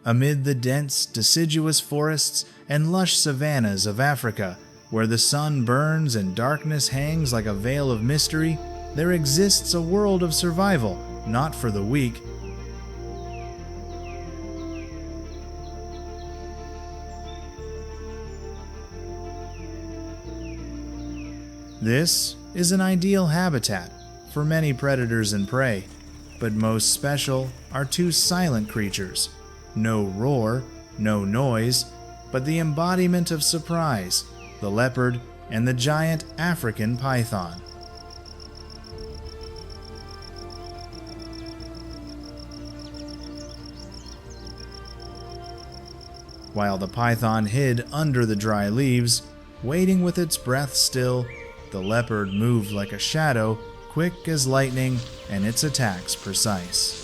Amid the dense, deciduous forests and lush savannas of Africa, where the sun burns and darkness hangs like a veil of mystery, there exists a world of survival, not for the weak. This is an ideal habitat for many predators and prey, but most special are two silent creatures. No roar, no noise, but the embodiment of surprise, the leopard and the giant African python. While the python hid under the dry leaves, waiting with its breath still, the leopard moved like a shadow, quick as lightning, and its attacks precise.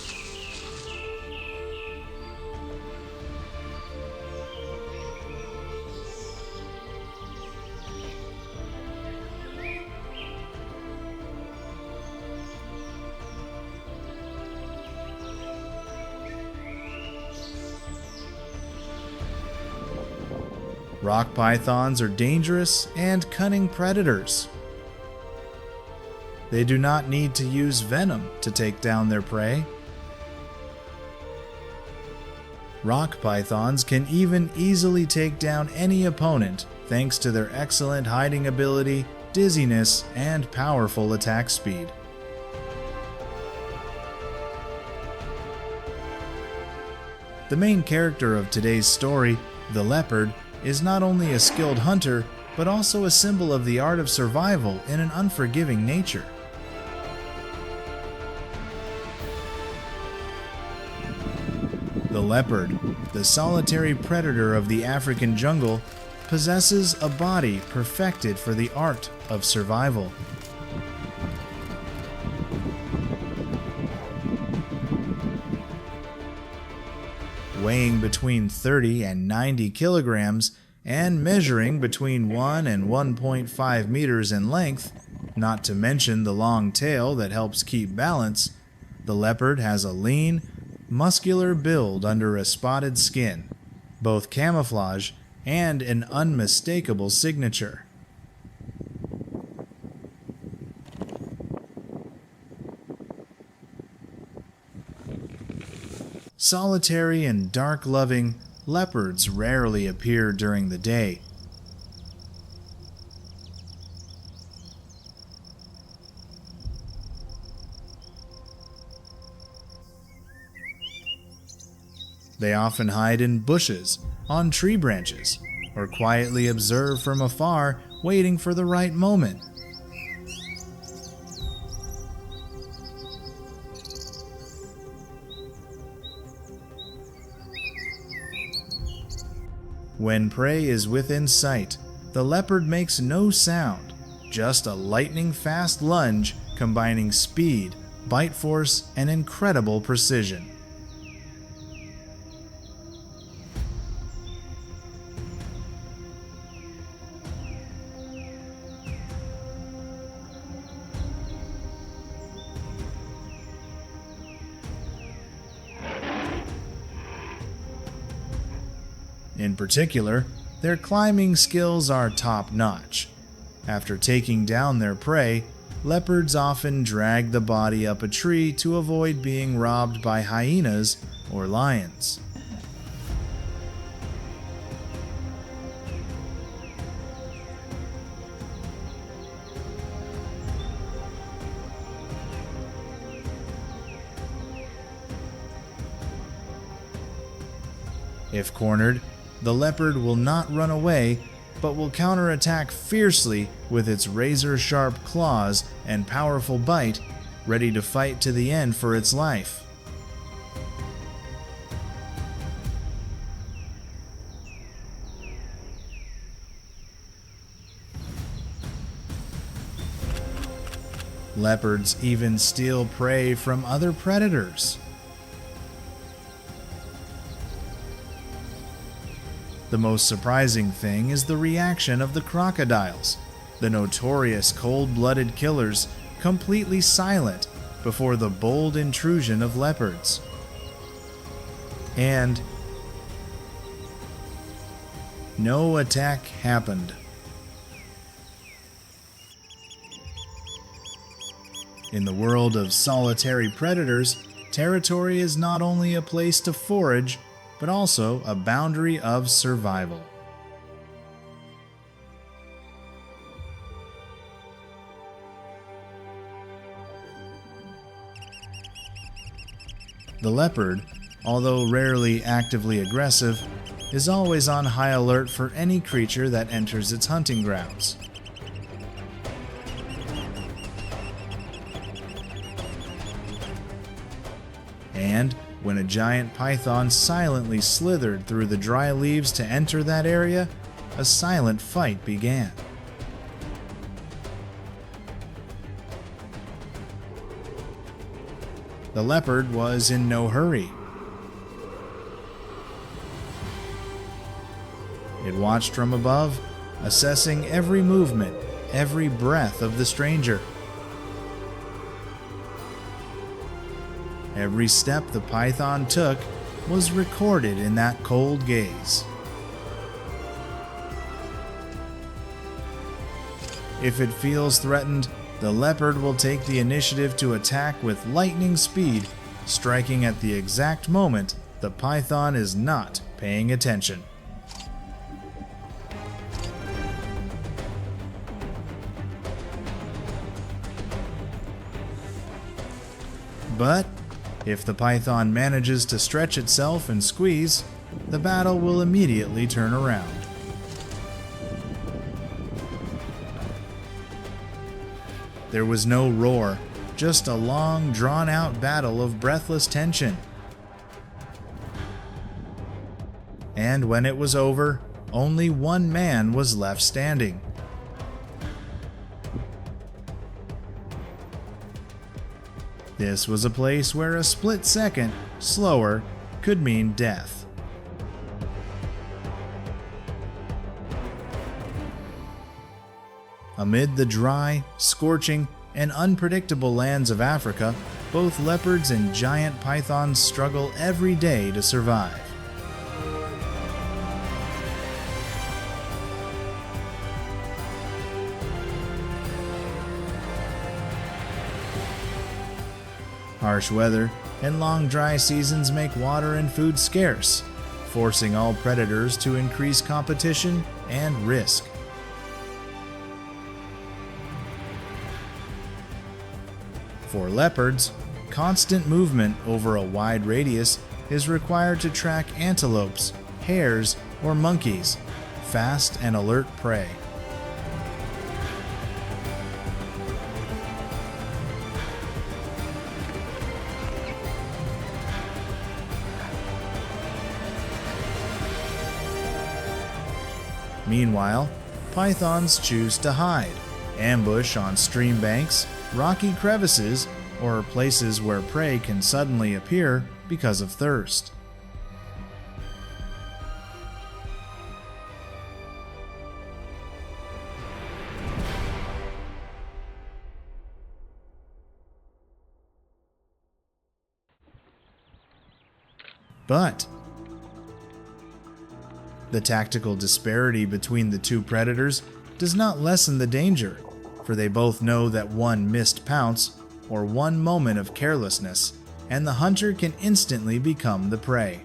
Rock pythons are dangerous and cunning predators. They do not need to use venom to take down their prey. Rock pythons can even easily take down any opponent thanks to their excellent hiding ability, dizziness, and powerful attack speed. The main character of today's story, the leopard, is not only a skilled hunter, but also a symbol of the art of survival in an unforgiving nature. The leopard, the solitary predator of the African jungle, possesses a body perfected for the art of survival. Weighing between 30 and 90 kilograms and measuring between 1 and 1.5 meters in length, not to mention the long tail that helps keep balance, the leopard has a lean, muscular build under a spotted skin, both camouflage and an unmistakable signature. Solitary and dark-loving, leopards rarely appear during the day. They often hide in bushes, on tree branches, or quietly observe from afar, waiting for the right moment. When prey is within sight, the leopard makes no sound, just a lightning-fast lunge combining speed, bite force, and incredible precision. In particular, their climbing skills are top-notch. After taking down their prey, leopards often drag the body up a tree to avoid being robbed by hyenas or lions. If cornered, the leopard will not run away, but will counterattack fiercely with its razor-sharp claws and powerful bite, ready to fight to the end for its life. Leopards even steal prey from other predators. The most surprising thing is the reaction of the crocodiles, the notorious cold-blooded killers, completely silent before the bold intrusion of leopards. And no attack happened. In the world of solitary predators, territory is not only a place to forage, but also a boundary of survival. The leopard, although rarely actively aggressive, is always on high alert for any creature that enters its hunting grounds. And when a giant python silently slithered through the dry leaves to enter that area, a silent fight began. The leopard was in no hurry. It watched from above, assessing every movement, every breath of the stranger. Every step the python took was recorded in that cold gaze. If it feels threatened, the leopard will take the initiative to attack with lightning speed, striking at the exact moment the python is not paying attention. But if the python manages to stretch itself and squeeze, the battle will immediately turn around. There was no roar, just a long, drawn-out battle of breathless tension. And when it was over, only one man was left standing. This was a place where a split second slower could mean death. Amid the dry, scorching, and unpredictable lands of Africa, both leopards and giant pythons struggle every day to survive. Harsh weather and long dry seasons make water and food scarce, forcing all predators to increase competition and risk. For leopards, constant movement over a wide radius is required to track antelopes, hares, or monkeys, fast and alert prey. Meanwhile, pythons choose to hide, ambush on stream banks, rocky crevices, or places where prey can suddenly appear because of thirst. But the tactical disparity between the two predators does not lessen the danger, for they both know that one missed pounce, or one moment of carelessness, and the hunter can instantly become the prey.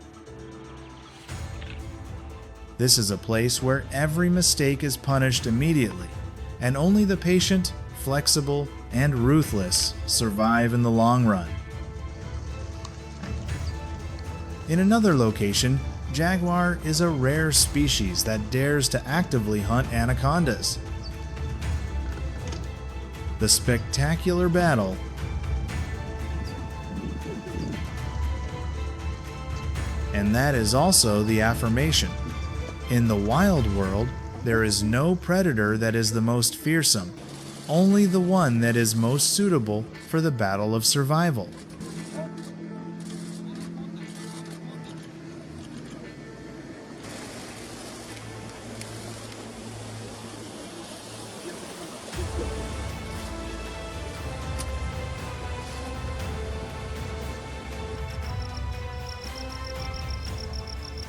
This is a place where every mistake is punished immediately, and only the patient, flexible, and ruthless survive in the long run. In another location, jaguar is a rare species that dares to actively hunt anacondas. The spectacular battle and that is also the affirmation. In the wild world, there is no predator that is the most fearsome, only the one that is most suitable for the battle of survival.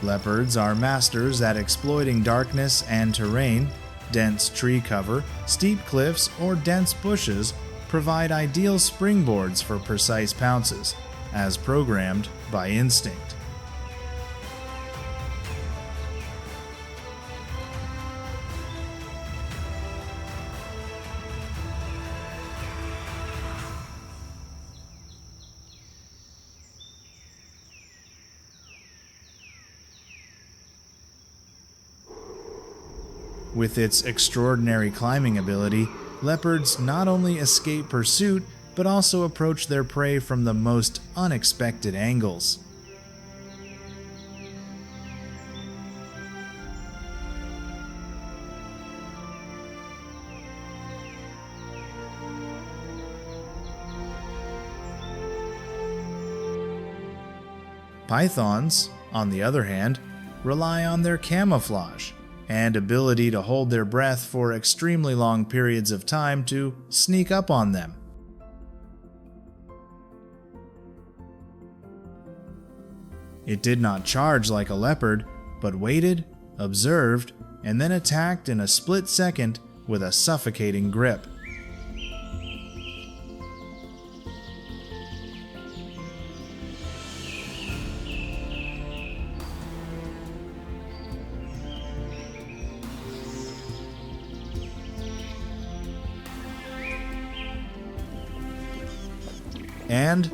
Leopards are masters at exploiting darkness and terrain. Dense tree cover, steep cliffs, or dense bushes provide ideal springboards for precise pounces, as programmed by instinct. With its extraordinary climbing ability, leopards not only escape pursuit, but also approach their prey from the most unexpected angles. Pythons, on the other hand, rely on their camouflage and ability to hold their breath for extremely long periods of time to sneak up on them. It did not charge like a leopard, but waited, observed, and then attacked in a split second with a suffocating grip. And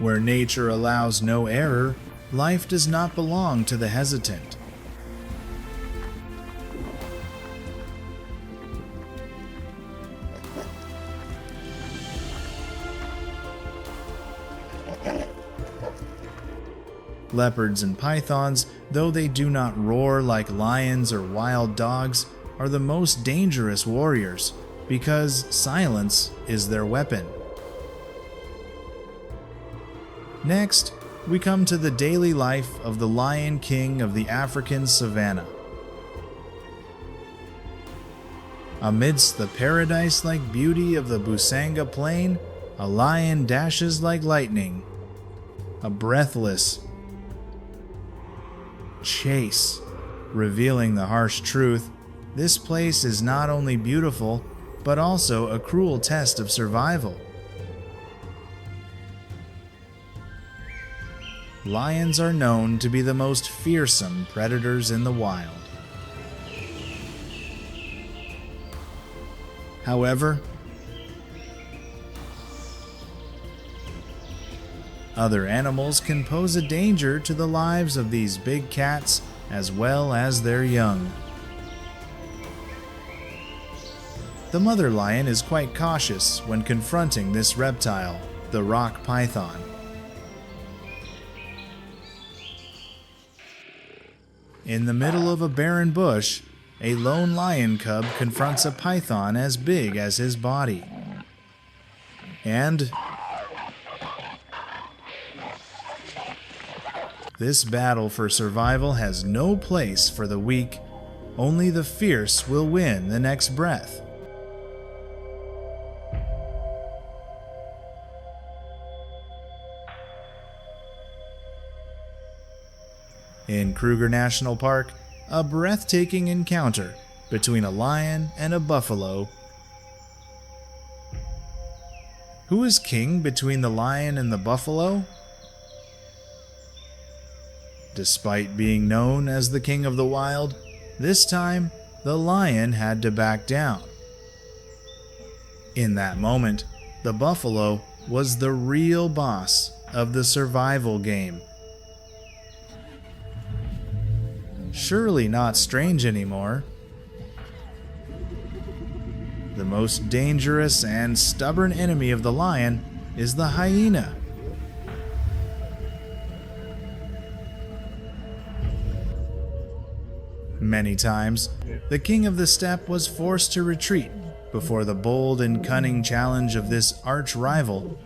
where nature allows no error, life does not belong to the hesitant. Leopards and pythons, though they do not roar like lions or wild dogs, are the most dangerous warriors, because silence is their weapon. Next, we come to the daily life of the lion king of the African savanna. Amidst the paradise-like beauty of the Busanga plain, a lion dashes like lightning. A breathless chase, revealing the harsh truth: this place is not only beautiful, but also a cruel test of survival. Lions are known to be the most fearsome predators in the wild. However, other animals can pose a danger to the lives of these big cats as well as their young. The mother lion is quite cautious when confronting this reptile, the rock python. In the middle of a barren bush, a lone lion cub confronts a python as big as his body. And this battle for survival has no place for the weak. Only the fierce will win the next breath. In Kruger National Park, a breathtaking encounter between a lion and a buffalo. Who is king between the lion and the buffalo? Despite being known as the king of the wild, this time the lion had to back down. In that moment, the buffalo was the real boss of the survival game. Surely not strange anymore. The most dangerous and stubborn enemy of the lion is the hyena. Many times, the king of the steppe was forced to retreat before the bold and cunning challenge of this arch rival